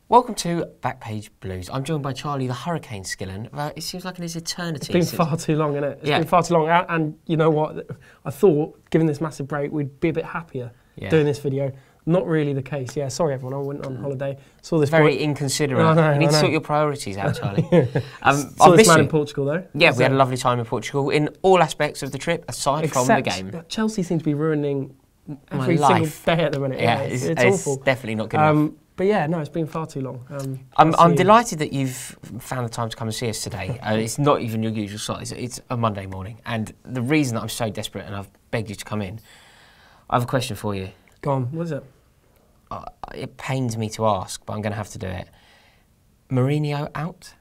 Welcome to Backpage Blues. I'm joined by Charlie, the Hurricane Skillen. It seems like an eternity. It's been far too long, isn't it? It's been far too long. And you know what? I thought, given this massive break, we'd be a bit happier doing this video. Not really the case. Yeah, sorry everyone, I went on holiday. Saw this very inconsiderate. You need to sort your priorities out, Charlie. Saw this man in Portugal though. Yeah, we had a lovely time in Portugal in all aspects of the trip, aside from the game. Chelsea seems to be ruining every single day at the minute. Yeah, it's awful. Definitely not good enough. But yeah, no, it's been far too long. I'm delighted that you've found the time to come and see us today. It's not even your usual slot. It's a Monday morning. And the reason that I'm so desperate and I've begged you to come in, I have a question for you. Go on, what is it? It pains me to ask, but I'm going to have to do it. Mourinho out?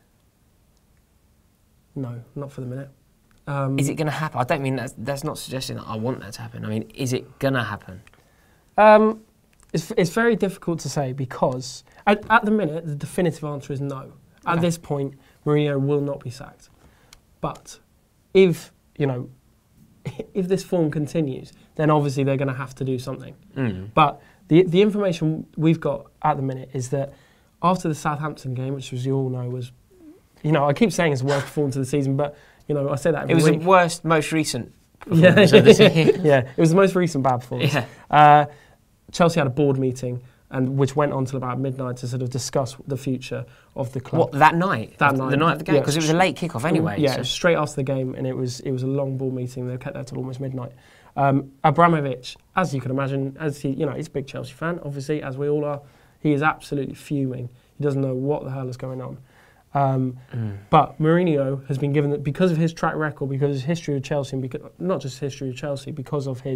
No, not for the minute. Is it going to happen? I don't mean that's not suggesting that I want that to happen. I mean, is it going to happen? It's very difficult to say because at the minute the definitive answer is no. At this point, Mourinho will not be sacked. But if this form continues, then obviously they're going to have to do something. But the information we've got at the minute is that after the Southampton game, which as you all know was, I keep saying it's the worst performance of the season, but I say that every week. It was the worst, most recent performance of the season. Yeah, it was the most recent bad performance. Yeah. Chelsea had a board meeting, which went on till about midnight to sort of discuss the future of the club. What, that night? That night. The night of the game? Because it was a late kick-off anyway. Yeah, straight after the game, and it was a long board meeting. They kept that till almost midnight. Abramovich, as you can imagine, he's a big Chelsea fan, obviously, as we all are. He is absolutely fuming. He doesn't know what the hell is going on. But Mourinho has been given, because of his track record, because of his history of Chelsea, and not just history of Chelsea, because of who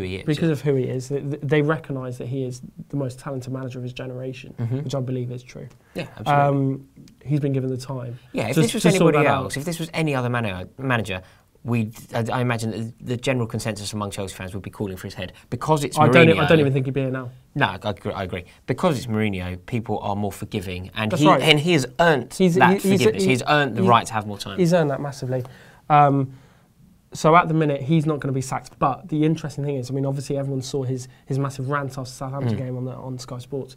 he is. Because of who he is, they recognise that he is the most talented manager of his generation, which I believe is true. Yeah, absolutely. He's been given the time. Yeah, if this was anybody else, if this was any other manager, I imagine that the general consensus among Chelsea fans would be calling for his head. Because it's Mourinho. I don't even think he'd be here now. No, I agree. Because it's Mourinho, people are more forgiving, and he has earned that forgiveness. He's earned the right to have more time. He's earned that massively. So at the minute, he's not going to be sacked. But the interesting thing is, obviously everyone saw his massive rant after the Southampton game on Sky Sports.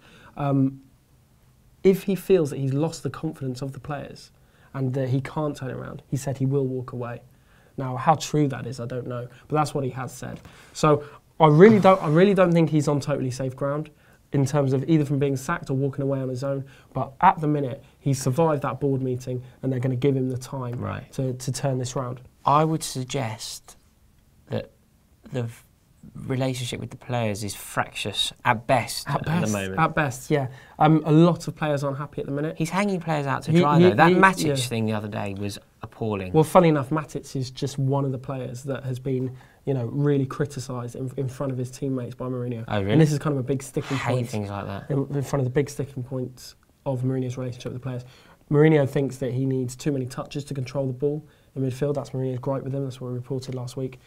If he feels that he's lost the confidence of the players and that he can't turn it around, he said he will walk away. Now, how true that is, I don't know, but that's what he has said. So I really don't think he's on totally safe ground in terms of either from being sacked or walking away on his own. But at the minute, he's survived that board meeting, and they're going to give him the time to turn this round. I would suggest that the relationship with the players is fractious at best at the moment. At best, yeah. A lot of players aren't happy at the minute. He's hanging players out to dry, though. That Matic thing the other day was appalling. Well, funny enough, Matic is just one of the players that has been, really criticised in front of his teammates by Mourinho. Oh, really? And this is kind of a big sticking point. I hate things like that. In front of the big sticking points of Mourinho's relationship with the players. Mourinho thinks that he needs too many touches to control the ball in midfield. That's Mourinho's gripe with him. That's what we reported last week.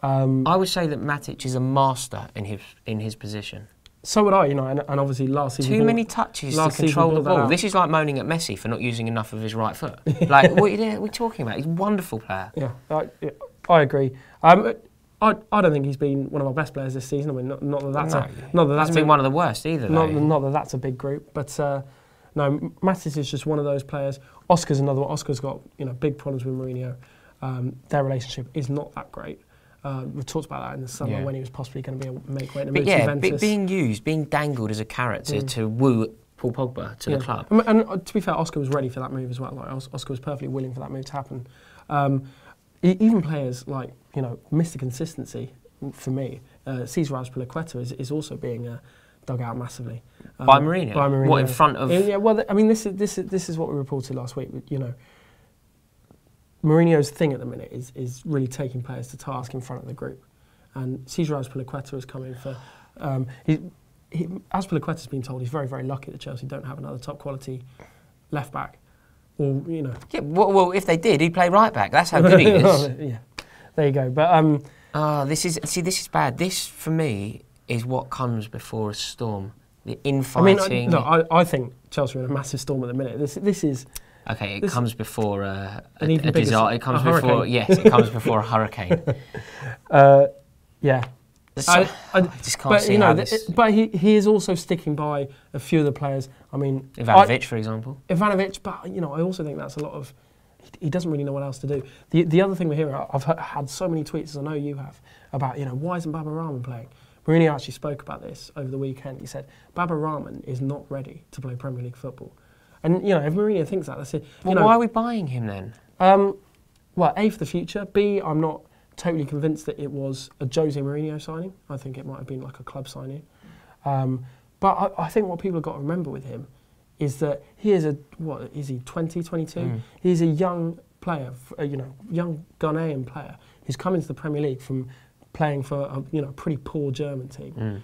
I would say that Matic is a master in his position. So would I, and obviously last season... Too many touches to control the ball. This is like moaning at Messi for not using enough of his right foot. Like, what are we talking about? He's a wonderful player. Yeah, I agree. I don't think he's been one of our best players this season. Not that that's been one of the worst either, though. Not that that's a big group, but no, Matic is just one of those players. Oscar's another one. Oscar's got big problems with Mourinho. Their relationship is not that great. We talked about that in the summer when he was possibly going to be a make weight in Juventus. Being dangled as a carrot to woo Paul Pogba to the club. And to be fair, Oscar was ready for that move as well. Like, Oscar was perfectly willing for that move to happen. Even players like, Mr. Consistency, for me, Cesar Azpilicueta is also being dug out massively. By Mourinho? By Mourinho. What, in front of... Yeah, well, this is what we reported last week. Mourinho's thing at the minute is really taking players to task in front of the group. And Cesar Azpilicueta is coming for... Azpilicueta's been told he's very, very lucky that Chelsea don't have another top-quality left-back. Or, Yeah, well, if they did, he'd play right-back. That's how good he is. Yeah, there you go. But this is bad. This, for me, is what comes before a storm. The infighting... I think Chelsea are in a massive storm at the minute. This is... Okay, it comes before a disaster. It comes before, yes, it comes before a hurricane. Yeah, I just can't see how this... But he is also sticking by a few of the players. I mean... Ivanovic, for example. Ivanovic, but, I also think that's a lot of... He doesn't really know what else to do. The other thing we're hearing, I've had so many tweets, as I know you have, about, why isn't Baba Rahman playing? Mourinho actually spoke about this over the weekend. He said, Baba Rahman is not ready to play Premier League football. And, if Mourinho thinks that, that's it. Well, why are we buying him then? Well, A, for the future. B, I'm not totally convinced that it was a Jose Mourinho signing. I think it might have been like a club signing. But I think what people have got to remember with him is that he is what is he, 20, 22? He's a young player, young Ghanaian player who's come into the Premier League from playing for a pretty poor German team.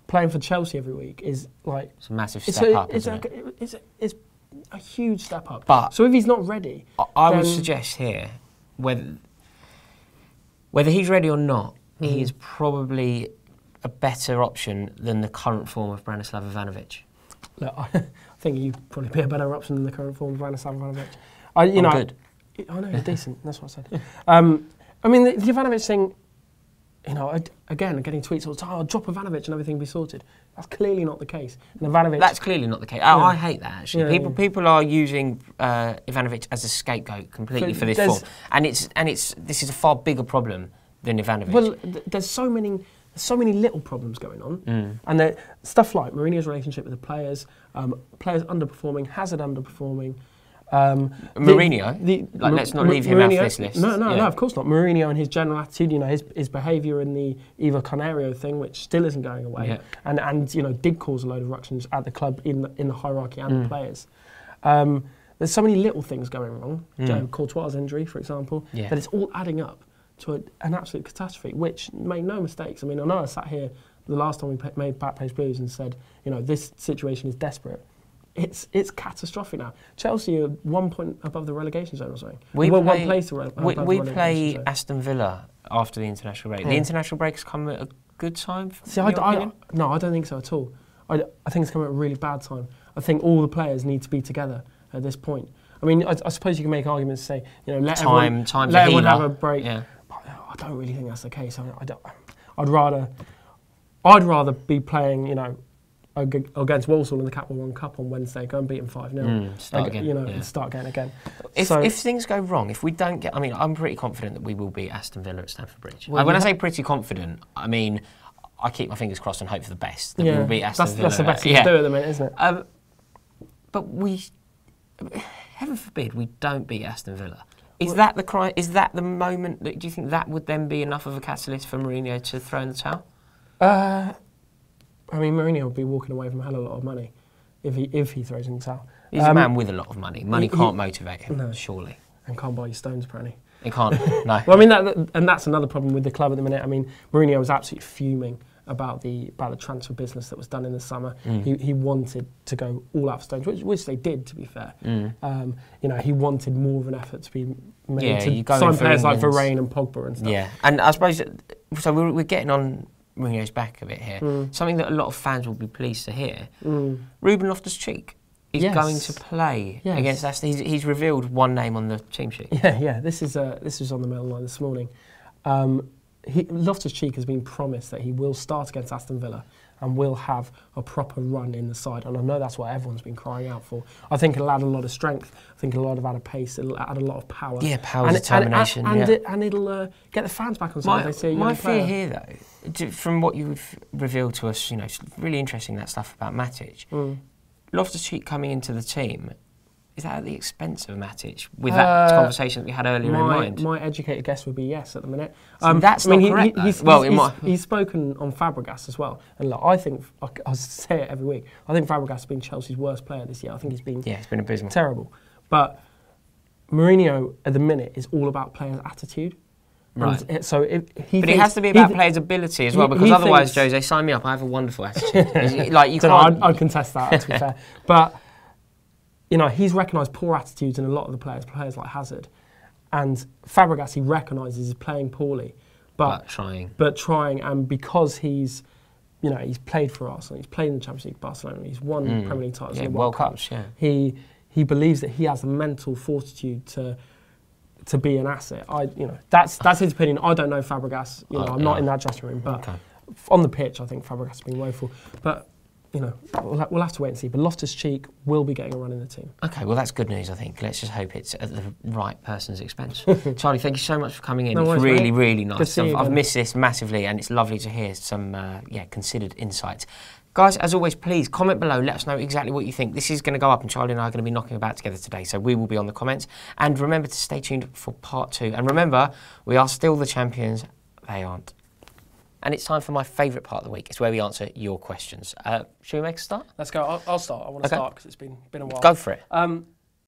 Playing for Chelsea every week is like... It's a massive step up, It's a huge step up. But so if he's not ready... I would suggest here, whether he's ready or not, he is probably a better option than the current form of Branislav Ivanovic. Look, I think you'd probably be a better option than the current form of Branislav Ivanovic. I'm good. I know, you're decent, that's what I said. I mean, the Ivanovic thing... again, getting tweets all the time, I'll drop Ivanovic and everything will be sorted. That's clearly not the case. And Ivanovic... That's clearly not the case. I hate that, actually. People are using Ivanovic as a scapegoat completely for this form. And this is a far bigger problem than Ivanovic. Well, there's so many little problems going on. And stuff like Mourinho's relationship with the players, players underperforming, Hazard underperforming, Mourinho? Let's not leave him off this list. No, of course not. Mourinho and his general attitude, his behaviour in the Eva Canario thing, which still isn't going away, and did cause a load of ructions at the club in the hierarchy and the players. There's so many little things going wrong. Courtois' injury, for example, that it's all adding up to an absolute catastrophe, which, make no mistakes. I mean, I know I sat here the last time we made Backpage Blues and said, this situation is desperate. It's catastrophic now. Chelsea are 1 point above the relegation zone or something. We play Aston Villa after the international break. The international break has come at a good time? No, I don't think so at all. I think it's come at a really bad time. I think all the players need to be together at this point. I mean, I suppose you can make arguments to say, let everyone have a break. Yeah. But I don't really think that's the case. I'd rather be playing, against Walsall in the Capital One Cup on Wednesday, go and beat them 5-0. Start again. And start again. If things go wrong, if we don't get... I mean, I'm pretty confident that we will beat Aston Villa at Stamford Bridge. When I say pretty confident, I mean, I keep my fingers crossed and hope for the best. That we will beat Aston Villa. That's the best thing to do at the minute, isn't it? But heaven forbid, we don't beat Aston Villa. Is that the moment? Do you think that would then be enough of a catalyst for Mourinho to throw in the towel? I mean, Mourinho would be walking away from a hell of a lot of money if he throws in the towel. He's a man with a lot of money. Money can't motivate him, surely. And can't buy you stones, apparently. It can't, no. Well, I mean, and that's another problem with the club at the minute. I mean, Mourinho was absolutely fuming about the transfer business that was done in the summer. He wanted to go all out for stones, which they did, to be fair. He wanted more of an effort to be made to sign players like Varane and Pogba and stuff. Yeah, and I suppose, so we're getting on Mourinho's back a bit here. Something that a lot of fans will be pleased to hear. Ruben Loftus-Cheek is going to play against Aston. He's revealed one name on the team sheet. Yeah. This was on the Mail Line this morning. Loftus-Cheek has been promised that he will start against Aston Villa and will have a proper run in the side. And I know that's what everyone's been crying out for. I think it'll add a lot of strength. I think it'll add pace. It'll add a lot of power. Yeah, power, determination. And it'll get the fans back on side. My fear here, though, from what you've revealed to us, it's really interesting, that stuff about Matic. Loftus-Cheek coming into the team, is that at the expense of Matic with that conversation that we had earlier in mind? My educated guess would be yes at the minute. That's not correct. He's spoken on Fabregas as well. And look, I think, I say it every week, I think Fabregas has been Chelsea's worst player this year. I think he's been abysmal. Terrible. But Mourinho at the minute is all about players' attitude. Right. But it has to be about players' ability as well, because otherwise, Jose, sign me up. I have a wonderful attitude. I'd contest that, to be fair. But he's recognised poor attitudes in a lot of the players like Hazard. And Fabregas, he recognises is playing poorly. But trying, and because he's played for Arsenal, he's played in the Champions League, Barcelona, he's won Premier League titles, World Cups, He believes that he has the mental fortitude to be an asset. That's his opinion. I don't know Fabregas. I'm not in that dressing room, but On the pitch, I think Fabregas has been woeful. But, you know, we'll have to wait and see. But Loftus-Cheek will be getting a run in the team. OK, well, that's good news, I think. Let's just hope it's at the right person's expense. Charlie, thank you so much for coming in. No worries, it's really, mate. really nice. I've missed this massively, and it's lovely to hear some considered insights. Guys, as always, please comment below. Let us know exactly what you think. This is going to go up, and Charlie and I are going to be knocking about together today, so we will be on the comments. And remember to stay tuned for part 2. And remember, we are still the champions. They aren't. And it's time for my favourite part of the week. It's where we answer your questions. Should we make a start? Let's go. I'll start. I want to start because it's been a while. Go for it.